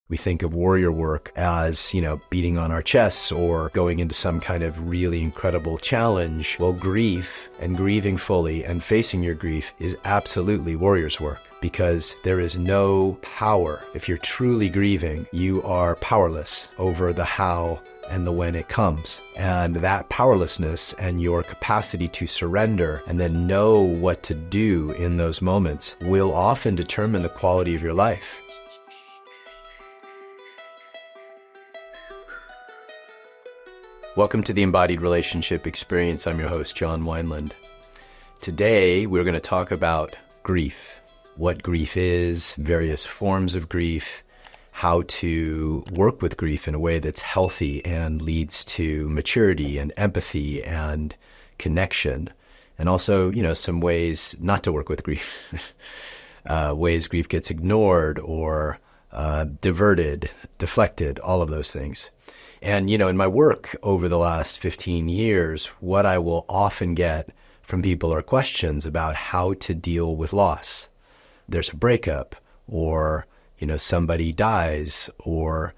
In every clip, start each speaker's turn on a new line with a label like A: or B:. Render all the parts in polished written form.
A: We think of warrior work as, beating on our chests or going into some kind of really incredible challenge. Well, grief and grieving fully and facing your grief is absolutely warrior's work, because there is no power. If you're truly grieving, you are powerless over the how and the when it comes. And that powerlessness and your capacity to surrender and then know what to do in those moments will often determine the quality of your life. Welcome to the Embodied Relationship Experience. I'm your host, John Wineland. Today, we're going to talk about grief, what grief is, various forms of grief, how to work with grief in a way that's healthy and leads to maturity and empathy and connection, and also, some ways not to work with grief, ways grief gets ignored or diverted, deflected, all of those things. And, in my work over the last 15 years, what I will often get from people are questions about how to deal with loss. There's a breakup, or, somebody dies, or,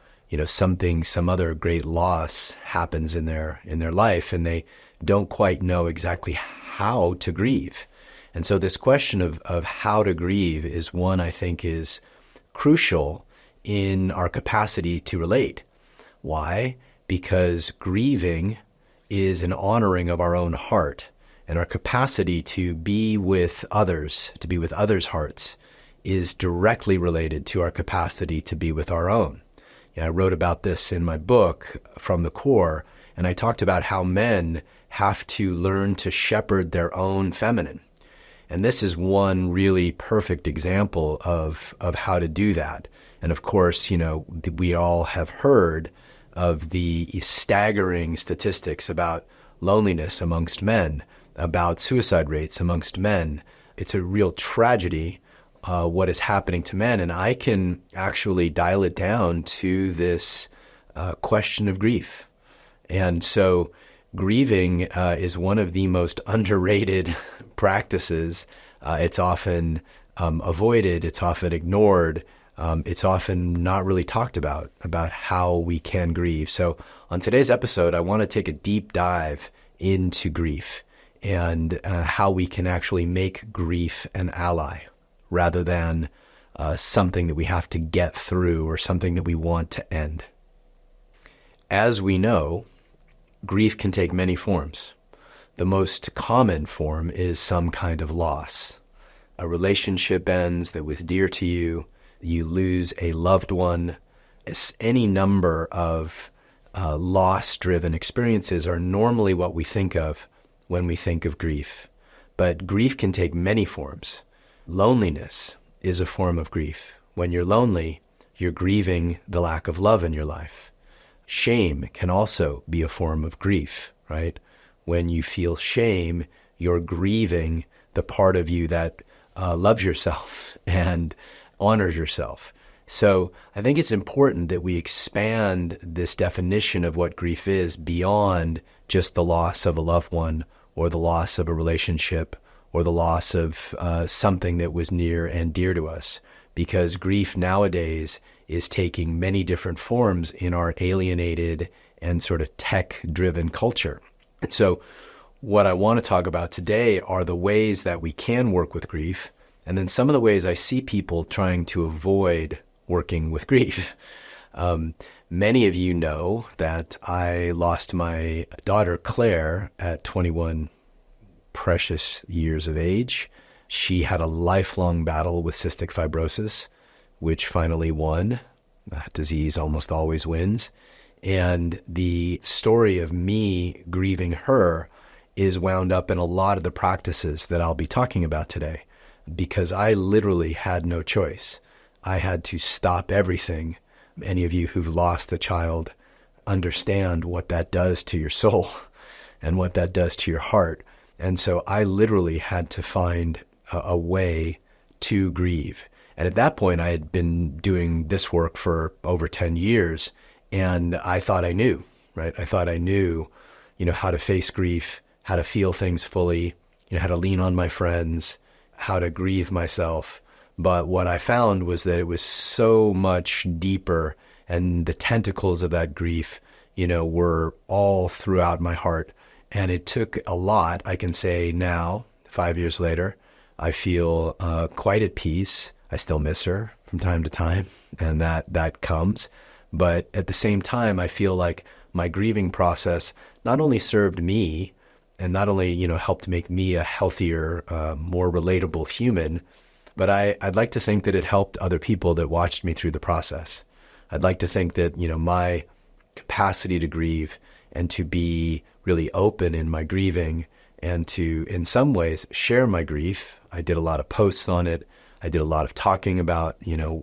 A: some other great loss happens in their life, and they don't quite know exactly how to grieve. And so this question of how to grieve is one I think is crucial in our capacity to relate. Why? Because grieving is an honoring of our own heart, and our capacity to be with others, to be with others' hearts, is directly related to our capacity to be with our own. I wrote about this in my book, From the Core, and I talked about how men have to learn to shepherd their own feminine. And this is one really perfect example of how to do that. And of course, we all have heard of the staggering statistics about loneliness amongst men, about suicide rates amongst men. It's a real tragedy, what is happening to men. And I can actually dial it down to this question of grief. And so grieving is one of the most underrated practices. It's often avoided, it's often ignored. It's often not really talked about how we can grieve. So on today's episode, I want to take a deep dive into grief and how we can actually make grief an ally rather than something that we have to get through or something that we want to end. As we know, grief can take many forms. The most common form is some kind of loss. A relationship ends that was dear to you. You lose a loved one. Any number of loss-driven experiences are normally what we think of when we think of grief. But grief can take many forms. Loneliness is a form of grief. When you're lonely, you're grieving the lack of love in your life. Shame can also be a form of grief, right? When you feel shame, you're grieving the part of you that loves yourself and honors yourself. So I think it's important that we expand this definition of what grief is beyond just the loss of a loved one or the loss of a relationship or the loss of something that was near and dear to us, because grief nowadays is taking many different forms in our alienated and sort of tech-driven culture. And so what I want to talk about today are the ways that we can work with grief, and then some of the ways I see people trying to avoid working with grief. Many of you know that I lost my daughter Claire at 21 precious years of age. She had a lifelong battle with cystic fibrosis, which finally won. That disease almost always wins. And the story of me grieving her is wound up in a lot of the practices that I'll be talking about today, because I literally had no choice. I had to stop everything. Any of you who've lost a child understand what that does to your soul and what that does to your heart. And so I literally had to find a way to grieve. And at that point, I had been doing this work for over 10 years, and I thought I knew, right? I thought I knew, how to face grief, how to feel things fully, how to lean on my friends, how to grieve myself. But what I found was that it was so much deeper, and the tentacles of that grief, were all throughout my heart. And it took a lot. I can say now, 5 years later, I feel quite at peace. I still miss her from time to time, and that comes. But at the same time, I feel like my grieving process not only served me and not only, helped make me a healthier, more relatable human, but I'd like to think that it helped other people that watched me through the process. I'd like to think that, my capacity to grieve and to be really open in my grieving and to, in some ways, share my grief. I did a lot of posts on it. I did a lot of talking about,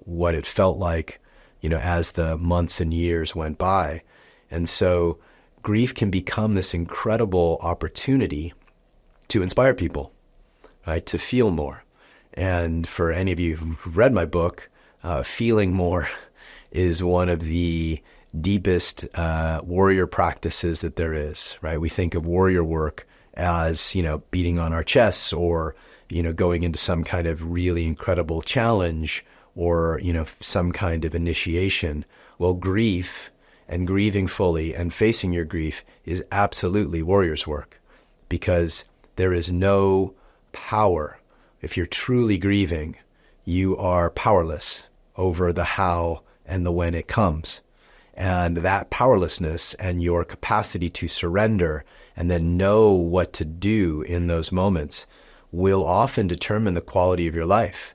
A: what it felt like, as the months and years went by. And so grief can become this incredible opportunity to inspire people, right? To feel more. And for any of you who've read my book, feeling more is one of the deepest warrior practices that there is, right? We think of warrior work as, beating on our chests or, going into some kind of really incredible challenge or, some kind of initiation. Well, grief and grieving fully and facing your grief is absolutely warrior's work, because there is no power. If you're truly grieving, you are powerless over the how and the when it comes. And that powerlessness and your capacity to surrender and then know what to do in those moments will often determine the quality of your life.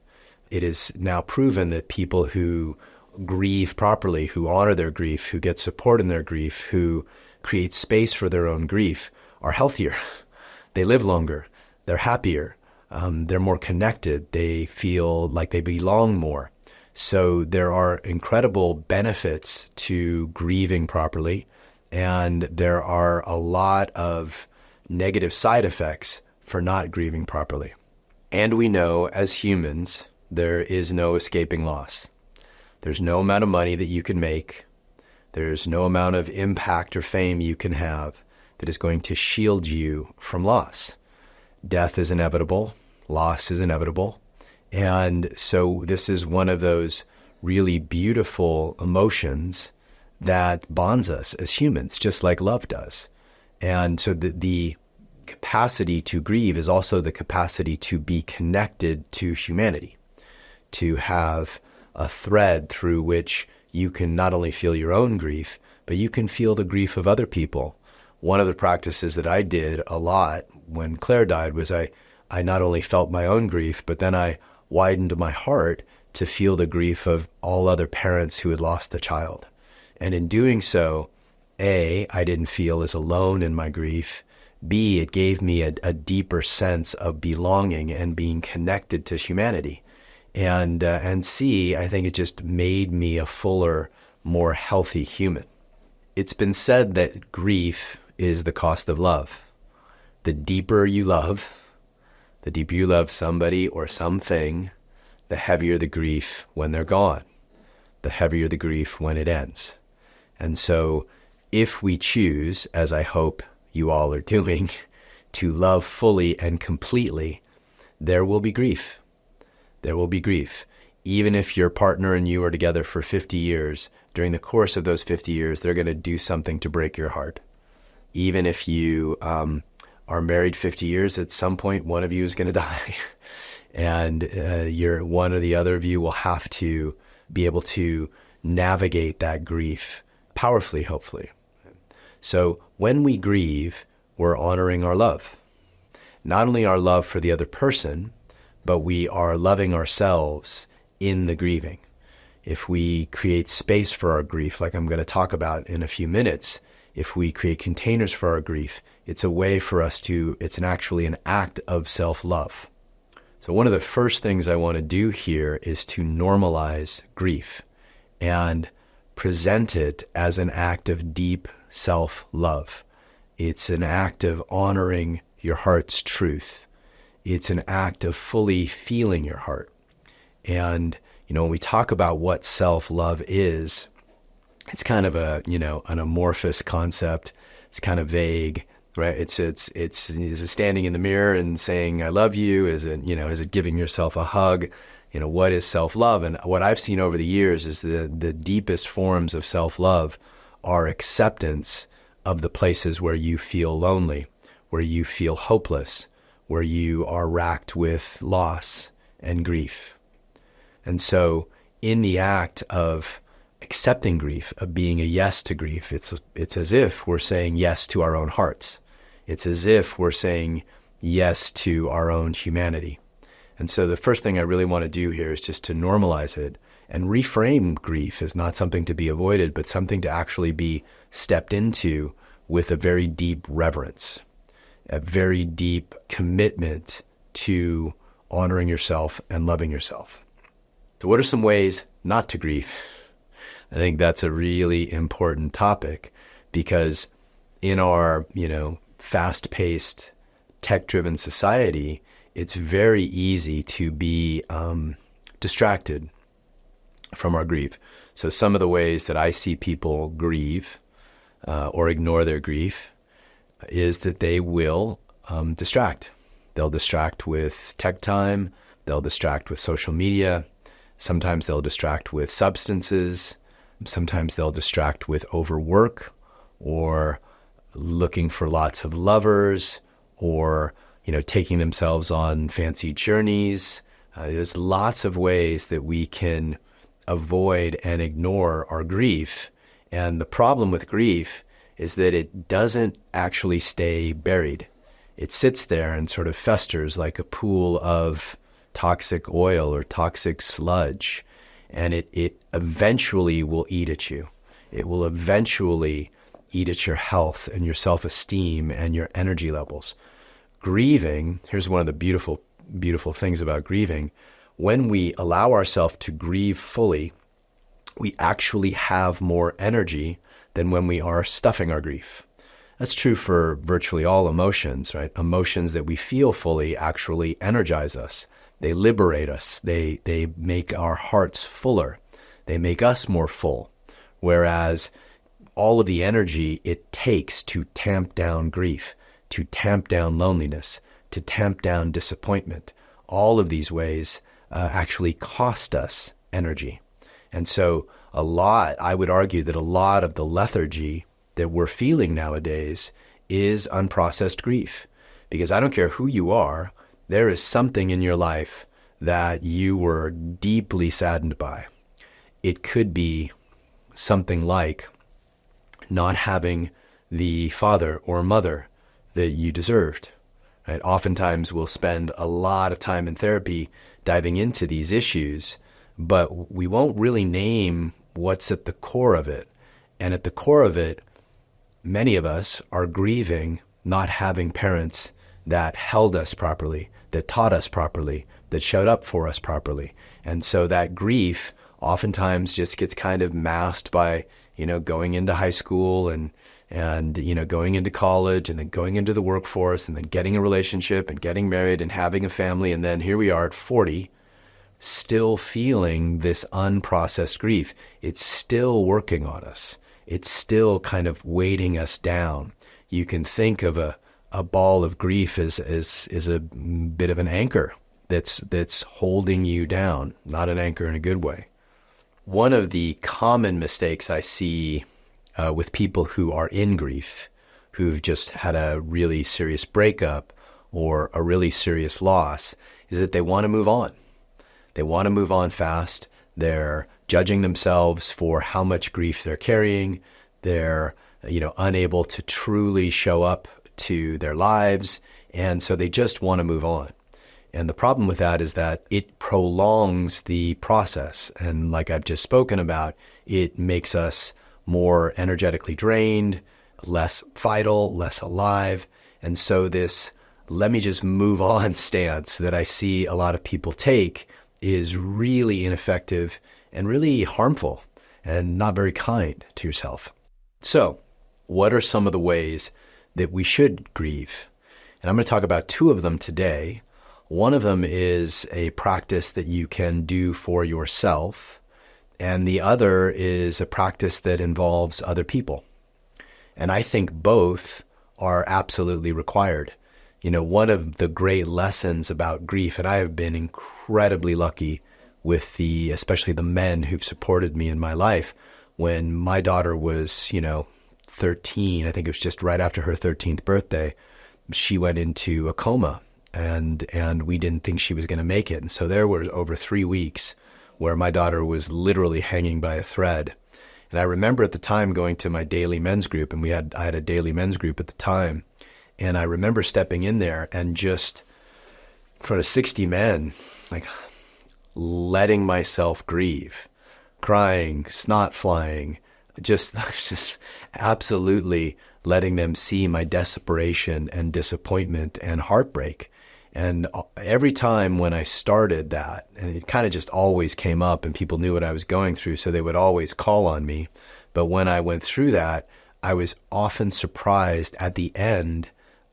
A: It is now proven that people who grieve properly, who honor their grief, who get support in their grief, who create space for their own grief, are healthier. They live longer. They're happier. They're more connected. They feel like they belong more. So there are incredible benefits to grieving properly, and there are a lot of negative side effects for not grieving properly. And we know as humans, there is no escaping loss. There's no amount of money that you can make. There's no amount of impact or fame you can have that is going to shield you from loss. Death is inevitable. Loss is inevitable. And so this is one of those really beautiful emotions that bonds us as humans, just like love does. And so the capacity to grieve is also the capacity to be connected to humanity, to have a thread through which you can not only feel your own grief, but you can feel the grief of other people. One of the practices that I did a lot when Claire died was I not only felt my own grief, but then I widened my heart to feel the grief of all other parents who had lost a child. And in doing so, A, I didn't feel as alone in my grief. B, it gave me a deeper sense of belonging and being connected to humanity. And C, I think it just made me a fuller, more healthy human. It's been said that grief is the cost of love. The deeper you love somebody or something, the heavier the grief when they're gone, the heavier the grief when it ends. And so if we choose, as I hope you all are doing, to love fully and completely, there will be grief. There will be grief. Even if your partner and you are together for 50 years, during the course of those 50 years, they're going to do something to break your heart. Even if you are married 50 years, at some point, one of you is going to die. And one or the other of you will have to be able to navigate that grief powerfully, hopefully. So when we grieve, we're honoring our love. Not only our love for the other person, but we are loving ourselves in the grieving. If we create space for our grief, like I'm going to talk about in a few minutes, if we create containers for our grief, it's a way for us it's actually an act of self-love. So one of the first things I want to do here is to normalize grief and present it as an act of deep self-love. It's an act of honoring your heart's truth. It's an act of fully feeling your heart. And, when we talk about what self-love is, it's kind of an amorphous concept. It's kind of vague, right? Is it standing in the mirror and saying, I love you? Is it giving yourself a hug? What is self-love? And what I've seen over the years is the deepest forms of self-love are acceptance of the places where you feel lonely, where you feel hopeless, where you are racked with loss and grief. And so in the act of accepting grief, of being a yes to grief, it's as if we're saying yes to our own hearts. It's as if we're saying yes to our own humanity. And so the first thing I really want to do here is just to normalize it and reframe grief as not something to be avoided, but something to actually be stepped into with a very deep reverence, a very deep commitment to honoring yourself and loving yourself. So what are some ways not to grieve? I think that's a really important topic because in our, fast-paced, tech-driven society, it's very easy to be distracted from our grief. So some of the ways that I see people grieve or ignore their grief is that they will distract. They'll distract with tech time. They'll distract with social media. Sometimes they'll distract with substances. Sometimes they'll distract with overwork or looking for lots of lovers or taking themselves on fancy journeys. There's lots of ways that we can avoid and ignore our grief. And the problem with grief is that it doesn't actually stay buried. It sits there and sort of festers like a pool of toxic oil or toxic sludge. And it eventually will eat at you. It will eventually eat at your health and your self-esteem and your energy levels. Grieving, here's one of the beautiful, beautiful things about grieving. When we allow ourselves to grieve fully, we actually have more energy than when we are stuffing our grief. That's true for virtually all emotions, right? Emotions that we feel fully actually energize us. They liberate us. They make our hearts fuller. They make us more full. Whereas all of the energy it takes to tamp down grief, to tamp down loneliness, to tamp down disappointment. All of these ways actually cost us energy. And so I would argue that a lot of the lethargy that we're feeling nowadays is unprocessed grief. Because I don't care who you are, there is something in your life that you were deeply saddened by. It could be something like not having the father or mother that you deserved. Right? Oftentimes we'll spend a lot of time in therapy diving into these issues, but we won't really name what's at the core of it. And at the core of it, many of us are grieving not having parents that held us properly, that taught us properly, that showed up for us properly. And so that grief oftentimes just gets kind of masked by, going into high school and going into college and then going into the workforce and then getting a relationship and getting married and having a family. And then here we are at 40, still feeling this unprocessed grief. It's still working on us. It's still kind of weighting us down. You can think of a ball of grief as a bit of an anchor that's holding you down, not an anchor in a good way. One of the common mistakes I see with people who are in grief, who've just had a really serious breakup or a really serious loss, is that they want to move on. They want to move on fast. They're judging themselves for how much grief they're carrying. They're, unable to truly show up to their lives. And so they just want to move on. And the problem with that is that it prolongs the process. And like I've just spoken about, it makes us more energetically drained, less vital, less alive. And so this let me just move on stance that I see a lot of people take is really ineffective and really harmful and not very kind to yourself. So what are some of the ways that we should grieve? And I'm going to talk about two of them today. One of them is a practice that you can do for yourself, and the other is a practice that involves other people. And I think both are absolutely required. One of the great lessons about grief, and I have been incredibly lucky with especially the men who've supported me in my life. When my daughter was, 13, I think it was just right after her 13th birthday, she went into a coma, and we didn't think she was going to make it. And so there were over 3 weeks where my daughter was literally hanging by a thread. And I remember at the time going to my daily men's group, and I had a daily men's group at the time. And I remember stepping in there and just in front of 60 men, like letting myself grieve, crying, snot flying, just absolutely letting them see my desperation and disappointment and heartbreak. And every time when I started that, and it kind of just always came up and people knew what I was going through, so they would always call on me. But when I went through that, I was often surprised at the end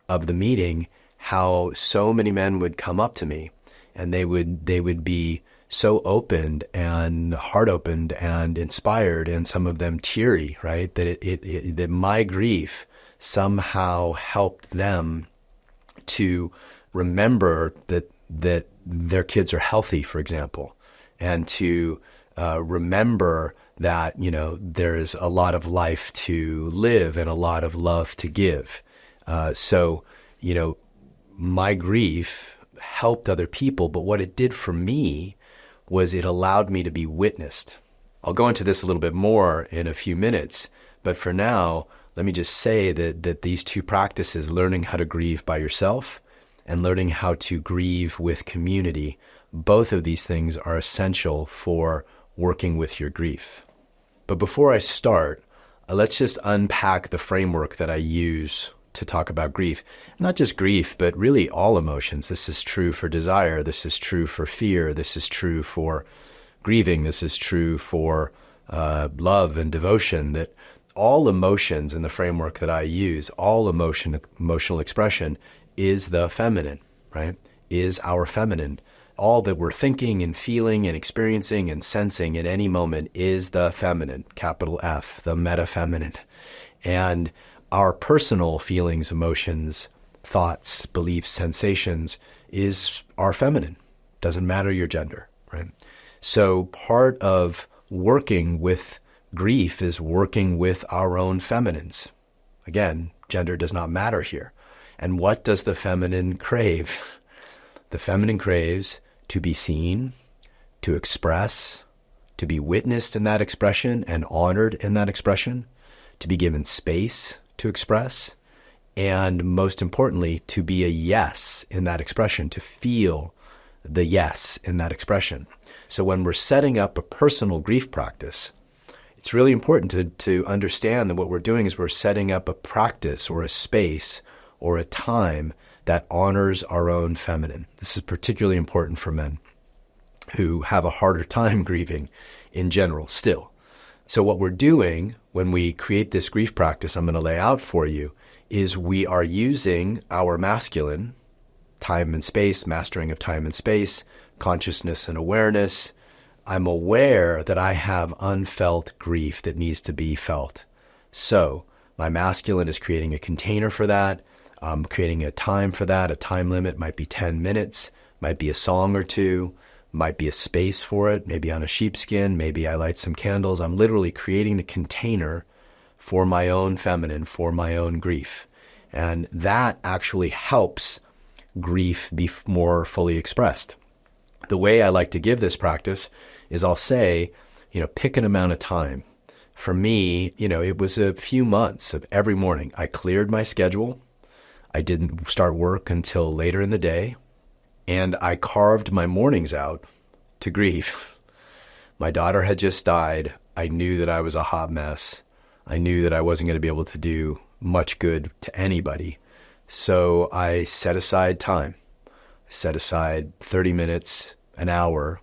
A: of the meeting how so many men would come up to me, and they would be so opened and heart opened and inspired, and some of them teary, right? That my grief somehow helped them to remember that their kids are healthy, for example, and to remember that, there's a lot of life to live and a lot of love to give. So my grief helped other people, but what it did for me was it allowed me to be witnessed. I'll go into this a little bit more in a few minutes, but for now, let me just say that these two practices, learning how to grieve by yourself and learning how to grieve with community, both of these things are essential for working with your grief. But before I start, let's just unpack the framework that I use to talk about grief. Not just grief, but really all emotions. This is true for desire. This is true for fear. This is true for grieving. This is true for love and devotion. That all emotions in the framework that I use, all emotional expression is the feminine, right? Is our feminine. All that we're thinking and feeling and experiencing and sensing at any moment is the feminine, capital F, the meta-feminine. And our personal feelings, emotions, thoughts, beliefs, sensations is our feminine. Doesn't matter your gender, right? So part of working with grief is working with our own feminines. Again, gender does not matter here. And what does the feminine crave? The feminine craves to be seen, to express, to be witnessed in that expression and honored in that expression, to be given space to express, and most importantly, to be a yes in that expression, to feel the yes in that expression. So when we're setting up a personal grief practice, it's really important to understand that what we're doing is we're setting up a practice or a space or a time that honors our own feminine. This is particularly important for men who have a harder time grieving in general still. So what we're doing when we create this grief practice I'm going to lay out for you is we are using our masculine, time and space, mastering of time and space, consciousness and awareness. I'm aware that I have unfelt grief that needs to be felt. So my masculine is creating a container for that. I'm creating a time for that. A time limit might be 10 minutes, might be a song or two, might be a space for it, maybe on a sheepskin, maybe I light some candles. I'm literally creating the container for my own feminine, for my own grief. And that actually helps grief be more fully expressed. The way I like to give this practice is I'll say, pick an amount of time. For me, it was a few months of every morning. I cleared my schedule. I didn't start work until later in the day. And I carved my mornings out to grieve. My daughter had just died. I knew that I was a hot mess. I knew that I wasn't going to be able to do much good to anybody. So I set aside time. I set aside 30 minutes, an hour.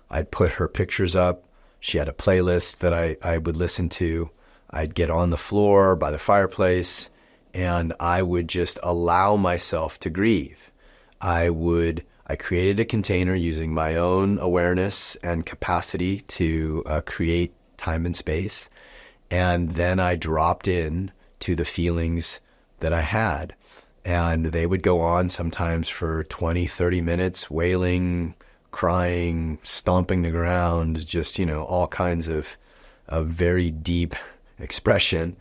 A: I'd put her pictures up. She had a playlist that I would listen to. I'd get on the floor by the fireplace, and I would just allow myself to grieve. I created a container using my own awareness and capacity to create time and space. And then I dropped in to the feelings that I had. And they would go on sometimes for 20, 30 minutes, wailing, crying, stomping the ground, just, all kinds of very deep expression.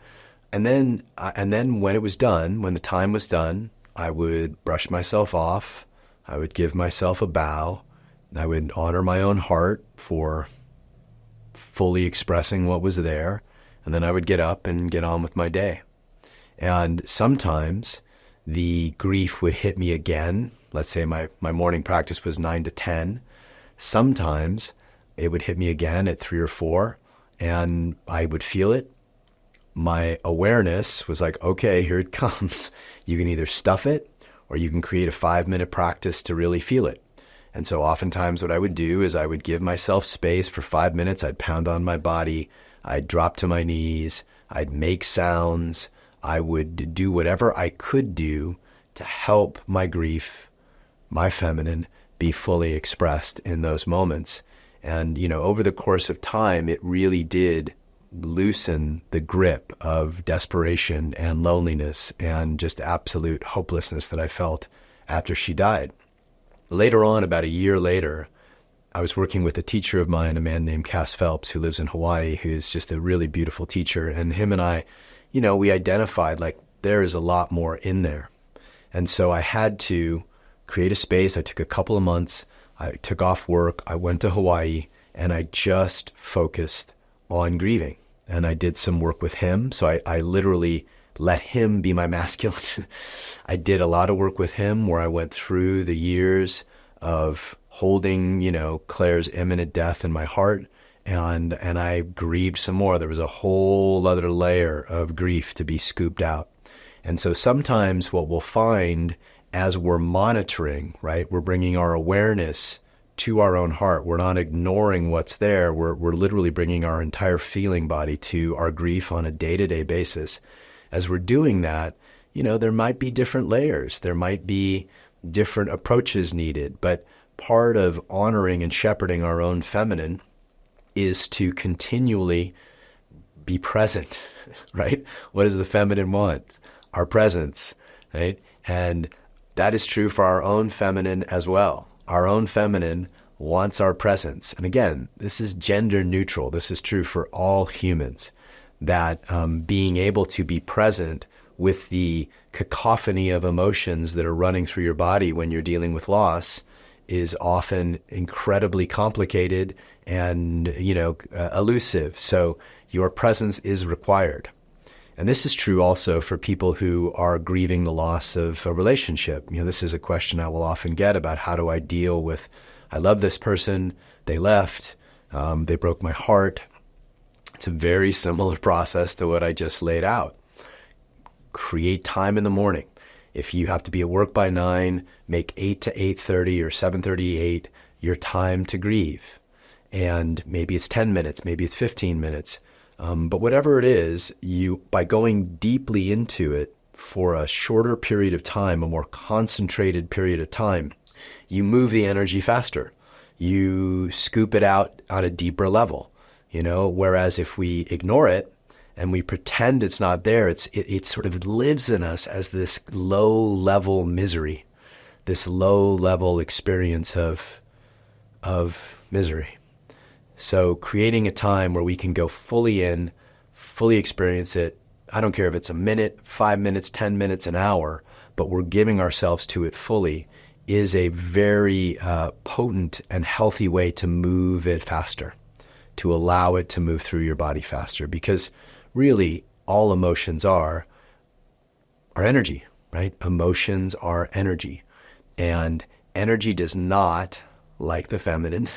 A: And then when it was done, when the time was done, I would brush myself off. I would give myself a bow. I would honor my own heart for fully expressing what was there. And then I would get up and get on with my day. And sometimes the grief would hit me again. Let's say my morning practice was 9 to 10. Sometimes it would hit me again at 3 or 4, and I would feel it. My awareness was like, okay, here it comes. You can either stuff it or you can create a 5-minute practice to really feel it. And so oftentimes what I would do is I would give myself space for 5 minutes. I'd pound on my body. I'd drop to my knees. I'd make sounds. I would do whatever I could do to help my grief, my feminine, be fully expressed in those moments. And, over the course of time, it really did loosen the grip of desperation and loneliness and just absolute hopelessness that I felt after she died. Later on, about a year later, I was working with a teacher of mine, a man named Cass Phelps, who lives in Hawaii, who's just a really beautiful teacher. And him and I, we identified like there is a lot more in there. And so I had to create a space. I took a couple of months. I took off work. I went to Hawaii and I just focused on grieving. And I did some work with him. So I literally let him be my masculine. I did a lot of work with him where I went through the years of holding, Claire's imminent death in my heart. And I grieved some more. There was a whole other layer of grief to be scooped out. And so sometimes what we'll find as we're monitoring, right, we're bringing our awareness to our own heart. We're not ignoring what's there. We're literally bringing our entire feeling body to our grief on a day-to-day basis. As we're doing that, there might be different layers. There might be different approaches needed. But part of honoring and shepherding our own feminine is to continually be present, right? What does the feminine want? Our presence, right? And that is true for our own feminine as well. Our own feminine wants our presence. And again, this is gender neutral. This is true for all humans, that being able to be present with the cacophony of emotions that are running through your body when you're dealing with loss is often incredibly complicated and, elusive. So your presence is required. And this is true also for people who are grieving the loss of a relationship. This is a question I will often get about how do I deal with, I love this person, they left, they broke my heart. It's a very similar process to what I just laid out. Create time in the morning. If you have to be at work by 9, make 8 to 8:30 or 7:38 your time to grieve. And maybe it's 10 minutes, maybe it's 15 minutes. But whatever it is, by going deeply into it for a shorter period of time, a more concentrated period of time, you move the energy faster. You scoop it out on a deeper level, whereas if we ignore it and we pretend it's not there, it sort of lives in us as this low-level misery, this low-level experience of misery. So creating a time where we can go fully in, fully experience it. I don't care if it's a minute, 5 minutes, 10 minutes, an hour, but we're giving ourselves to it fully is a very potent and healthy way to move it faster, to allow it to move through your body faster. Because really all emotions are energy, right? Emotions are energy. And energy does not, like the feminine,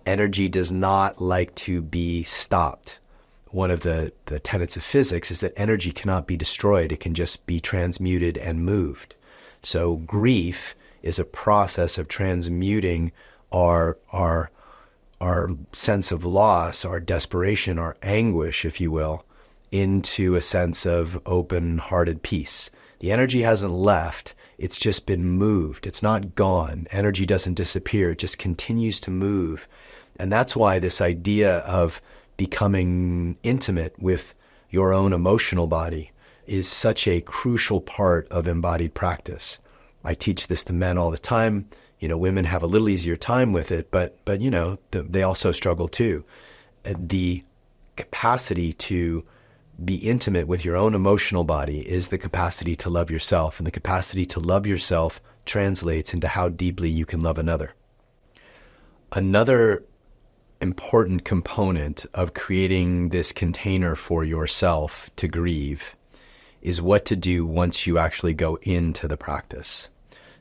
A: energy does not like to be stopped. One of the tenets of physics is that energy cannot be destroyed. It can just be transmuted and moved. So grief is a process of transmuting our sense of loss, our desperation, our anguish, if you will, into a sense of open-hearted peace. The energy hasn't left. It's just been moved. It's not gone. Energy doesn't disappear. It just continues to move. And that's why this idea of becoming intimate with your own emotional body is such a crucial part of embodied practice. I teach this to men all the time. Women have a little easier time with it, but they also struggle too. The capacity to be intimate with your own emotional body is the capacity to love yourself, and the capacity to love yourself translates into how deeply you can love another. Another important component of creating this container for yourself to grieve is what to do once you actually go into the practice.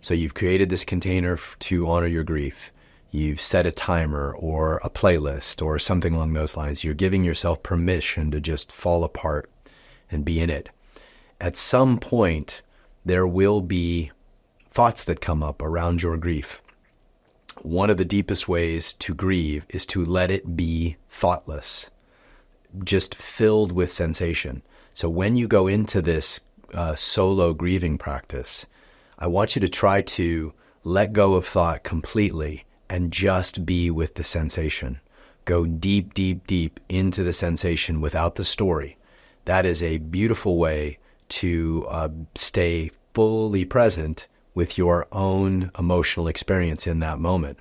A: So you've created this container to honor your grief. You've set a timer or a playlist or something along those lines. You're giving yourself permission to just fall apart and be in it. At some point, there will be thoughts that come up around your grief. One of the deepest ways to grieve is to let it be thoughtless, just filled with sensation. So when you go into this solo grieving practice, I want you to try to let go of thought completely and just be with the sensation. Go deep, deep, deep into the sensation without the story. That is a beautiful way to stay fully present with your own emotional experience in that moment.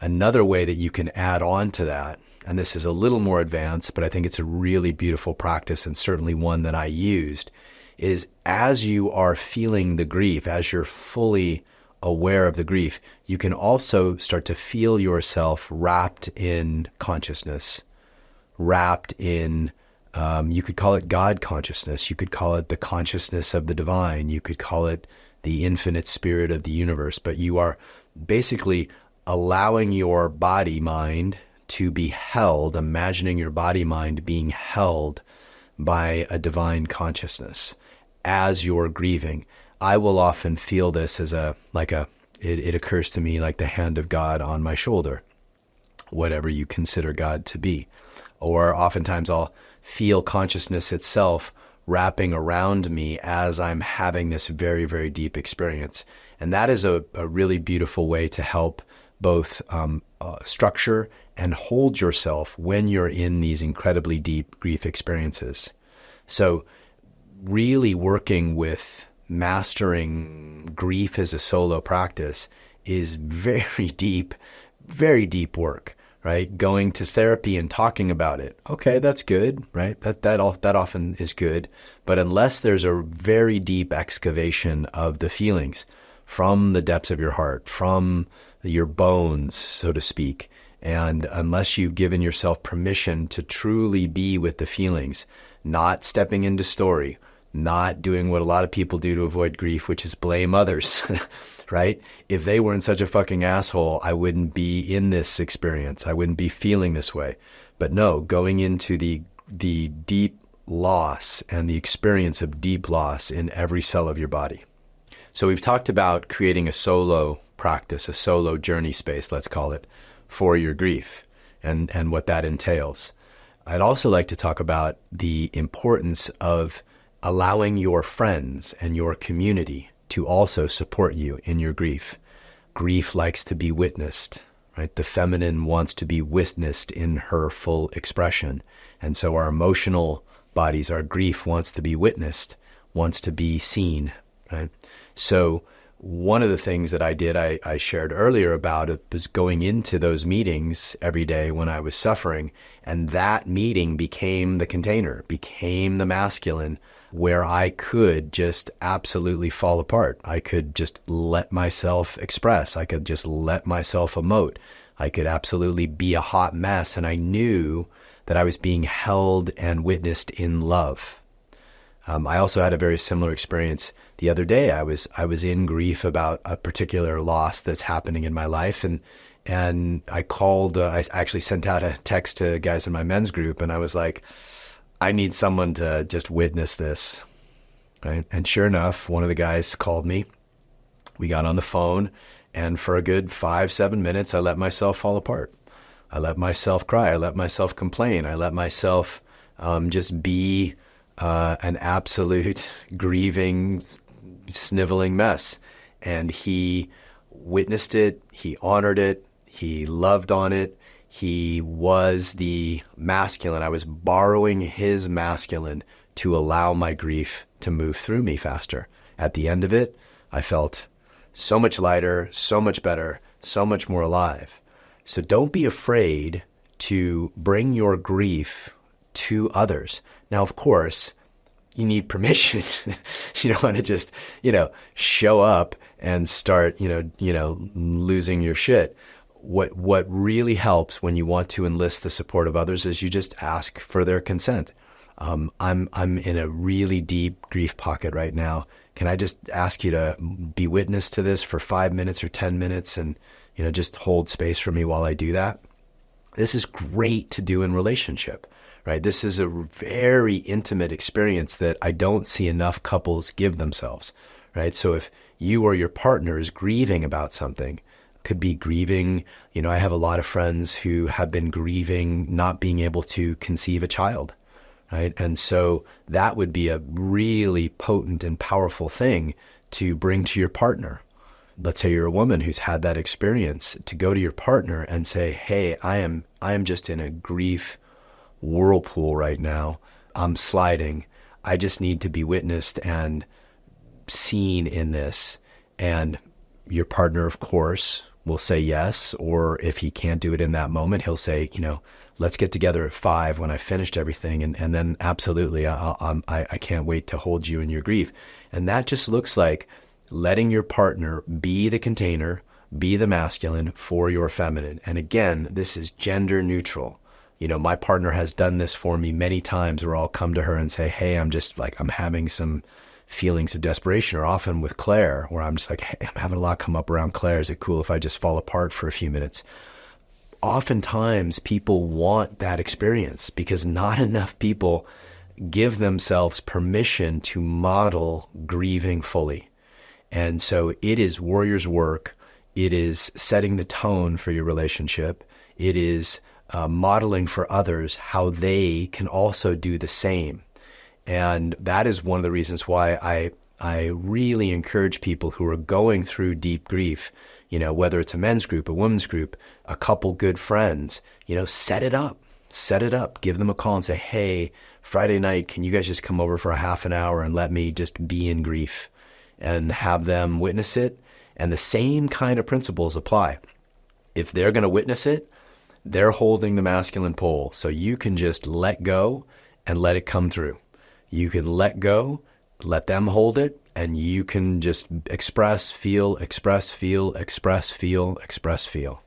A: Another way that you can add on to that, and this is a little more advanced, but I think it's a really beautiful practice and certainly one that I used, is as you are feeling the grief, as you're fully aware of the grief, you can also start to feel yourself wrapped in consciousness, wrapped in, you could call it God consciousness, you could call it the consciousness of the divine, you could call it the infinite spirit of the universe, but you are basically allowing your body-mind to be held, imagining your body-mind being held by a divine consciousness as you're grieving. I will often feel this as it occurs to me like the hand of God on my shoulder, whatever you consider God to be. Or oftentimes I'll feel consciousness itself wrapping around me as I'm having this very, very deep experience. And that is a really beautiful way to help both structure and hold yourself when you're in these incredibly deep grief experiences. So really working with mastering grief as a solo practice is very deep work, right? Going to therapy and talking about it. Okay, that's good, right? That often is good. But unless there's a very deep excavation of the feelings from the depths of your heart, from your bones, so to speak, and unless you've given yourself permission to truly be with the feelings, not stepping into story, not doing what a lot of people do to avoid grief, which is blame others, right? If they weren't such a fucking asshole, I wouldn't be in this experience. I wouldn't be feeling this way. But no, going into the deep loss and the experience of deep loss in every cell of your body. So we've talked about creating a solo practice, a solo journey space, let's call it, for your grief and what that entails. I'd also like to talk about the importance of allowing your friends and your community to also support you in your grief. Grief likes to be witnessed, right? The feminine wants to be witnessed in her full expression. And so our emotional bodies, our grief wants to be witnessed, wants to be seen, right? So one of the things that I did, I shared earlier about it, was going into those meetings every day when I was suffering. And that meeting became the container, became the masculine, where I could just absolutely fall apart. I could just let myself express. I could just let myself emote. I could absolutely be a hot mess. And I knew that I was being held and witnessed in love. I also had a very similar experience the other day. I was in grief about a particular loss that's happening in my life. And I called, I actually sent out a text to guys in my men's group, and I was like, I need someone to just witness this, right? And sure enough, one of the guys called me. We got on the phone, and for a good 5-7 minutes, I let myself fall apart. I let myself cry. I let myself complain. I let myself just be an absolute grieving, sniveling mess. And he witnessed it. He honored it. He loved on it. He was the masculine. I was borrowing his masculine to allow my grief to move through me faster. At the end of it, I felt so much lighter, so much better, so much more alive. So don't be afraid to bring your grief to others. Now, of course, you need permission. You don't want to just, show up and start, losing your shit. What really helps when you want to enlist the support of others is you just ask for their consent. I'm in a really deep grief pocket right now. Can I just ask you to be witness to this for 5 minutes or 10 minutes and, just hold space for me while I do that? This is great to do in relationship, right? This is a very intimate experience that I don't see enough couples give themselves, right? So if you or your partner is grieving about something, could be grieving, I have a lot of friends who have been grieving not being able to conceive a child, right? And so that would be a really potent and powerful thing to bring to your partner. Let's say you're a woman who's had that experience, to go to your partner and say, hey, I am just in a grief whirlpool right now. I'm sliding. I just need to be witnessed and seen in this. And your partner, of course, will say yes, or if he can't do it in that moment, he'll say, let's get together at 5 when I finished everything, and then absolutely, I can't wait to hold you in your grief. And that just looks like letting your partner be the container, be the masculine for your feminine. And again, this is gender neutral. My partner has done this for me many times where I'll come to her and say, hey, I'm having some feelings of desperation, or often with Claire, where I'm just like, hey, I'm having a lot come up around Claire. Is it cool if I just fall apart for a few minutes? Oftentimes people want that experience because not enough people give themselves permission to model grieving fully. And so it is warrior's work. It is setting the tone for your relationship. It is modeling for others how they can also do the same. And that is one of the reasons why I really encourage people who are going through deep grief, whether it's a men's group, a women's group, a couple good friends, set it up, give them a call and say, hey, Friday night, can you guys just come over for a half an hour and let me just be in grief, and have them witness it? And the same kind of principles apply. If they're going to witness it, they're holding the masculine pole. So you can just let go and let it come through. You can let go, let them hold it, and you can just express, feel, express, feel, express, feel, express, feel.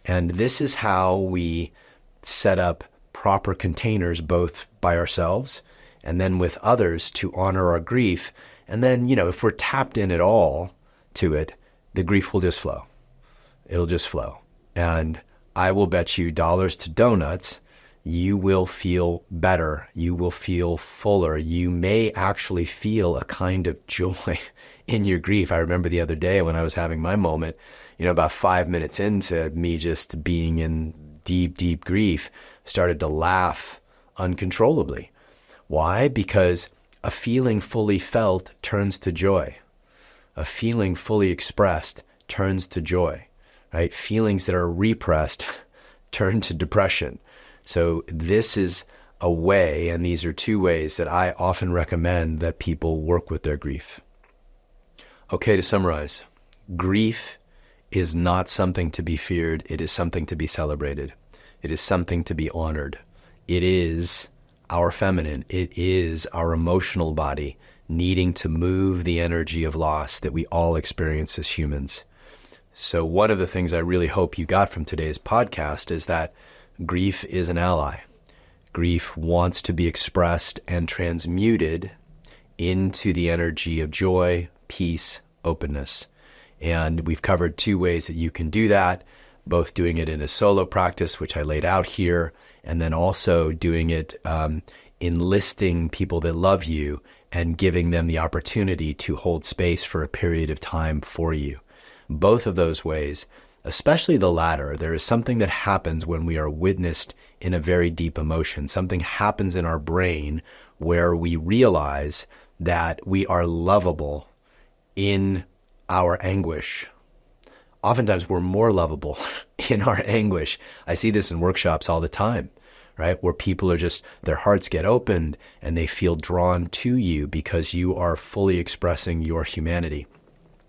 A: And this is how we set up proper containers, both by ourselves and then with others, to honor our grief. And then, if we're tapped in at all to it, the grief will just flow. It'll just flow. And I will bet you dollars to donuts, you will feel better. You will feel fuller. You may actually feel a kind of joy in your grief. I remember the other day when I was having my moment, about 5 minutes into me just being in deep, deep grief, started to laugh uncontrollably. Why? Because a feeling fully felt turns to joy. A feeling fully expressed turns to joy, right? Feelings that are repressed turn to depression. So this is a way, and these are 2 ways that I often recommend that people work with their grief. Okay, to summarize, grief is not something to be feared. It is something to be celebrated. It is something to be honored. It is our feminine. It is our emotional body needing to move the energy of loss that we all experience as humans. So one of the things I really hope you got from today's podcast is that grief is an ally. Grief wants to be expressed and transmuted into the energy of joy, peace, openness. And we've covered 2 ways that you can do that, both doing it in a solo practice, which I laid out here, and then also doing it enlisting people that love you and giving them the opportunity to hold space for a period of time for you. Both of those ways, especially the latter, there is something that happens when we are witnessed in a very deep emotion. Something happens in our brain where we realize that we are lovable in our anguish. Oftentimes we're more lovable in our anguish. I see this in workshops all the time, right? Where people are just, their hearts get opened and they feel drawn to you because you are fully expressing your humanity.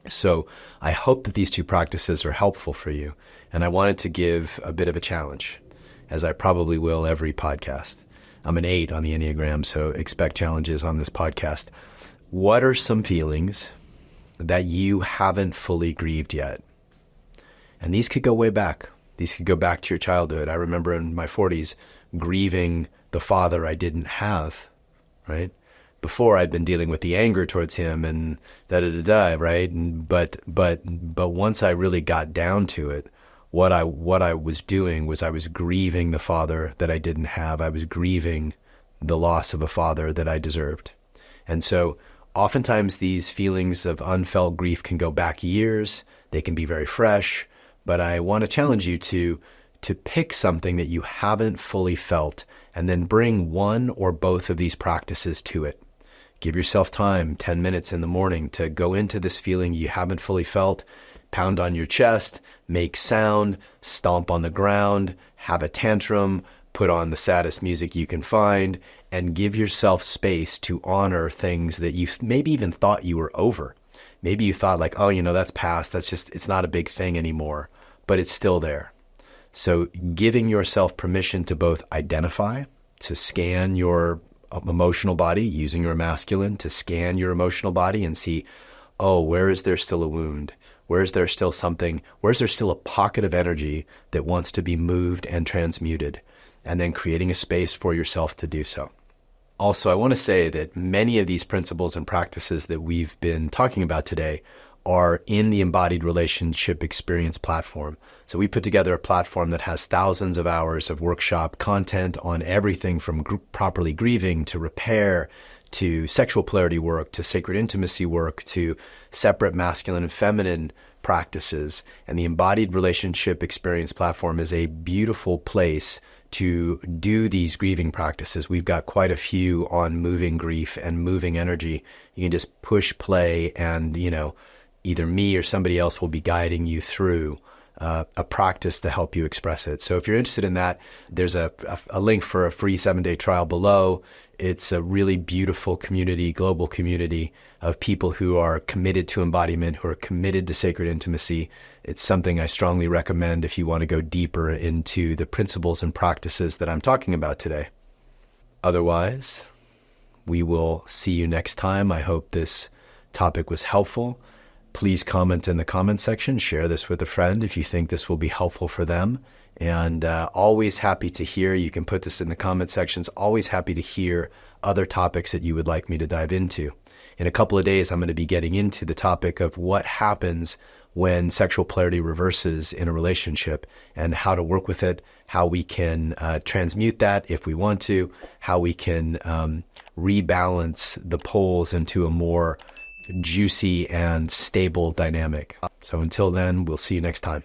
A: So I hope that these two practices are helpful for you. And I wanted to give a bit of a challenge, as I probably will every podcast. I'm an 8 on the Enneagram, so expect challenges on this podcast. What are some feelings that you haven't fully grieved yet? And these could go way back. These could go back to your childhood. I remember in my 40s grieving the father I didn't have, right? Before I'd been dealing with the anger towards him and right? But once I really got down to it, what I was doing was I was grieving the father that I didn't have. I was grieving the loss of a father that I deserved. And so oftentimes these feelings of unfelt grief can go back years. They can be very fresh, but I want to challenge you to pick something that you haven't fully felt and then bring one or both of these practices to it. Give yourself time, 10 minutes in the morning, to go into this feeling you haven't fully felt, pound on your chest, make sound, stomp on the ground, have a tantrum, put on the saddest music you can find, and give yourself space to honor things that you maybe even thought you were over. Maybe you thought like, oh, that's past. It's not a big thing anymore, but it's still there. So giving yourself permission to both identify, to scan your emotional body, using your masculine to scan your emotional body and see, oh, where is there still a wound? Where is there still something? Where is there still a pocket of energy that wants to be moved and transmuted? And then creating a space for yourself to do so. Also, I want to say that many of these principles and practices that we've been talking about today are in the Embodied Relationship Experience platform. So we put together a platform that has thousands of hours of workshop content on everything from properly grieving to repair, to sexual polarity work, to sacred intimacy work, to separate masculine and feminine practices. And the Embodied Relationship Experience platform is a beautiful place to do these grieving practices. We've got quite a few on moving grief and moving energy. You can just push play and, either me or somebody else will be guiding you through a practice to help you express it. So if you're interested in that, there's a link for a free 7-day trial below. It's a really beautiful community, global community of people who are committed to embodiment, who are committed to sacred intimacy. It's something I strongly recommend if you want to go deeper into the principles and practices that I'm talking about today. Otherwise, we will see you next time. I hope this topic was helpful. Please comment in the comment section. Share this with a friend if you think this will be helpful for them. And always happy to hear. You can put this in the comment sections. Always happy to hear other topics that you would like me to dive into. In a couple of days, I'm going to be getting into the topic of what happens when sexual polarity reverses in a relationship and how to work with it, how we can transmute that if we want to, how we can rebalance the poles into a more juicy and stable dynamic. So until then, we'll see you next time.